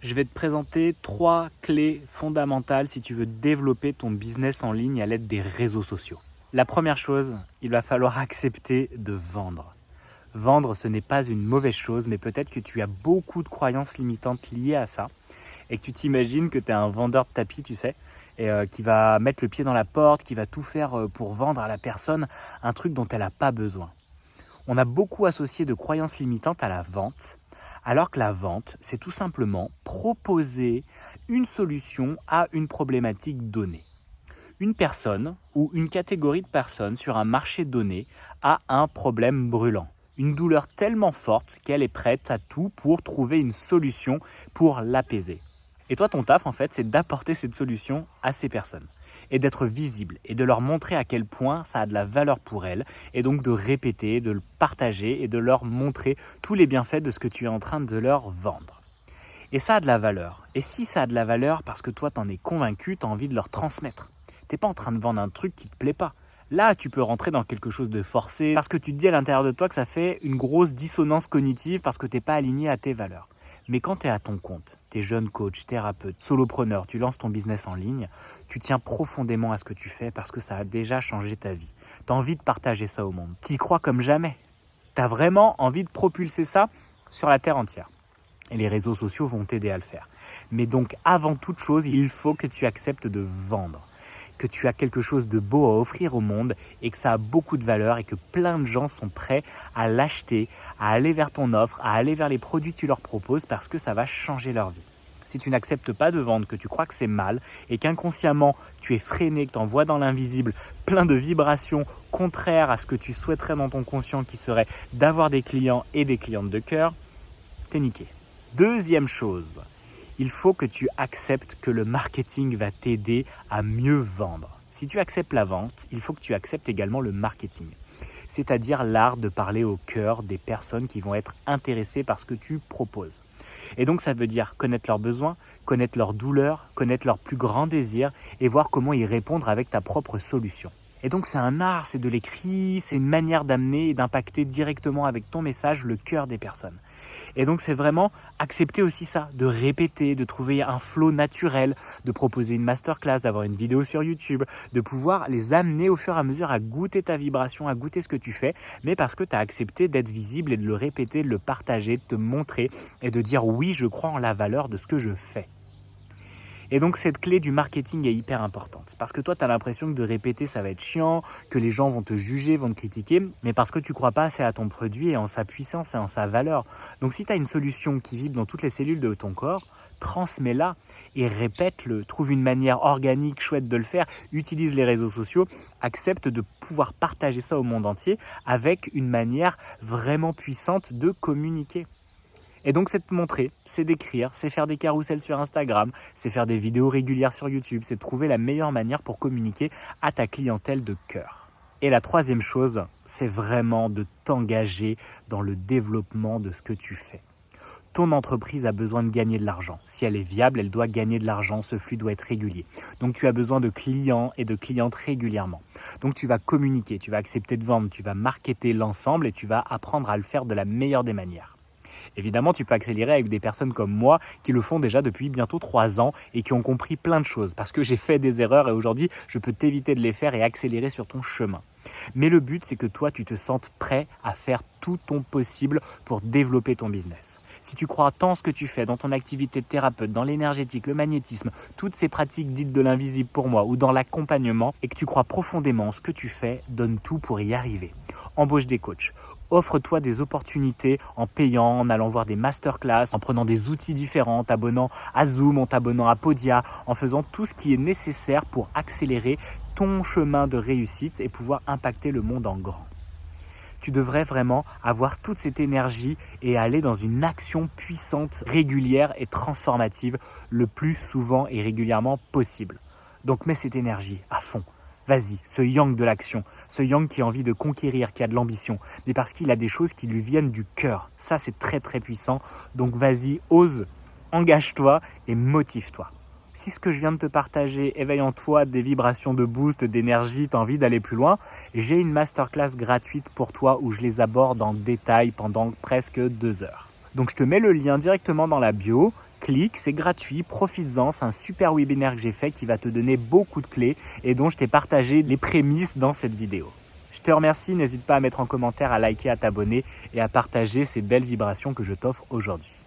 Je vais te présenter 3 clés fondamentales si tu veux développer ton business en ligne à l'aide des réseaux sociaux. La première chose, il va falloir accepter de vendre. Vendre, ce n'est pas une mauvaise chose, mais peut-être que tu as beaucoup de croyances limitantes liées à ça et que tu t'imagines que tu es un vendeur de tapis, tu sais, et qui va mettre le pied dans la porte, qui va tout faire pour vendre à la personne un truc dont elle n'a pas besoin. On a beaucoup associé de croyances limitantes à la vente, alors que la vente, c'est tout simplement proposer une solution à une problématique donnée. Une personne ou une catégorie de personnes sur un marché donné a un problème brûlant, une douleur tellement forte qu'elle est prête à tout pour trouver une solution pour l'apaiser. Et toi, ton taf, en fait, c'est d'apporter cette solution à ces personnes et d'être visible et de leur montrer à quel point ça a de la valeur pour elles et donc de répéter, de le partager et de leur montrer tous les bienfaits de ce que tu es en train de leur vendre. Et ça a de la valeur. Et si ça a de la valeur parce que toi, t'en es convaincu, t'as envie de leur transmettre. T'es pas en train de vendre un truc qui te plaît pas. Là, tu peux rentrer dans quelque chose de forcé parce que tu te dis à l'intérieur de toi que ça fait une grosse dissonance cognitive parce que t'es pas aligné à tes valeurs. Mais quand tu es à ton compte, tu es jeune coach, thérapeute, solopreneur, tu lances ton business en ligne, tu tiens profondément à ce que tu fais parce que ça a déjà changé ta vie. Tu as envie de partager ça au monde. Tu y crois comme jamais. Tu as vraiment envie de propulser ça sur la terre entière. Et les réseaux sociaux vont t'aider à le faire. Mais donc, avant toute chose, il faut que tu acceptes de vendre. Que tu as quelque chose de beau à offrir au monde et que ça a beaucoup de valeur et que plein de gens sont prêts à l'acheter, à aller vers ton offre, à aller vers les produits que tu leur proposes parce que ça va changer leur vie. Si tu n'acceptes pas de vendre, que tu crois que c'est mal et qu'inconsciemment tu es freiné, que tu envoies dans l'invisible plein de vibrations contraires à ce que tu souhaiterais dans ton conscient qui serait d'avoir des clients et des clientes de cœur, t'es niqué. Deuxième chose, il faut que tu acceptes que le marketing va t'aider à mieux vendre. Si tu acceptes la vente, il faut que tu acceptes également le marketing. C'est-à-dire l'art de parler au cœur des personnes qui vont être intéressées par ce que tu proposes. Et donc ça veut dire connaître leurs besoins, connaître leurs douleurs, connaître leurs plus grands désirs et voir comment y répondre avec ta propre solution. Et donc c'est un art, c'est de l'écrit, c'est une manière d'amener et d'impacter directement avec ton message le cœur des personnes. Et donc c'est vraiment accepter aussi ça, de répéter, de trouver un flow naturel, de proposer une masterclass, d'avoir une vidéo sur YouTube, de pouvoir les amener au fur et à mesure à goûter ta vibration, à goûter ce que tu fais, mais parce que tu as accepté d'être visible et de le répéter, de le partager, de te montrer et de dire oui, je crois en la valeur de ce que je fais. Et donc cette clé du marketing est hyper importante parce que toi tu as l'impression que de répéter ça va être chiant, que les gens vont te juger, vont te critiquer, mais parce que tu crois pas assez à ton produit et en sa puissance et en sa valeur. Donc si tu as une solution qui vibre dans toutes les cellules de ton corps, transmets-la et répète-le, trouve une manière organique, chouette de le faire, utilise les réseaux sociaux, accepte de pouvoir partager ça au monde entier avec une manière vraiment puissante de communiquer. Et donc c'est de montrer, c'est d'écrire, c'est faire des carousels sur Instagram, c'est faire des vidéos régulières sur YouTube, c'est de trouver la meilleure manière pour communiquer à ta clientèle de cœur. Et la troisième chose, c'est vraiment de t'engager dans le développement de ce que tu fais. Ton entreprise a besoin de gagner de l'argent. Si elle est viable, elle doit gagner de l'argent, ce flux doit être régulier. Donc tu as besoin de clients et de clientes régulièrement. Donc tu vas communiquer, tu vas accepter de vendre, tu vas marketer l'ensemble et tu vas apprendre à le faire de la meilleure des manières. Évidemment, tu peux accélérer avec des personnes comme moi qui le font déjà depuis bientôt 3 ans et qui ont compris plein de choses parce que j'ai fait des erreurs et aujourd'hui, je peux t'éviter de les faire et accélérer sur ton chemin. Mais le but, c'est que toi, tu te sentes prêt à faire tout ton possible pour développer ton business. Si tu crois tant ce que tu fais dans ton activité de thérapeute, dans l'énergétique, le magnétisme, toutes ces pratiques dites de l'invisible pour moi ou dans l'accompagnement et que tu crois profondément en ce que tu fais, donne tout pour y arriver. Embauche des coachs. Offre-toi des opportunités en payant, en allant voir des masterclass, en prenant des outils différents, en t'abonnant à Zoom, en t'abonnant à Podia, en faisant tout ce qui est nécessaire pour accélérer ton chemin de réussite et pouvoir impacter le monde en grand. Tu devrais vraiment avoir toute cette énergie et aller dans une action puissante, régulière et transformative le plus souvent et régulièrement possible. Donc mets cette énergie à fond. Vas-y, ce yang de l'action, ce yang qui a envie de conquérir, qui a de l'ambition, mais parce qu'il a des choses qui lui viennent du cœur. Ça, c'est très très puissant. Donc vas-y, ose, engage-toi et motive-toi. Si ce que je viens de te partager éveille en toi des vibrations de boost, d'énergie, tu as envie d'aller plus loin, j'ai une masterclass gratuite pour toi où je les aborde en détail pendant presque 2 heures. Donc je te mets le lien directement dans la bio. clique, c'est gratuit, profites-en, c'est un super webinaire que j'ai fait qui va te donner beaucoup de clés et dont je t'ai partagé les prémices dans cette vidéo. Je te remercie, n'hésite pas à mettre en commentaire, à liker, à t'abonner et à partager ces belles vibrations que je t'offre aujourd'hui.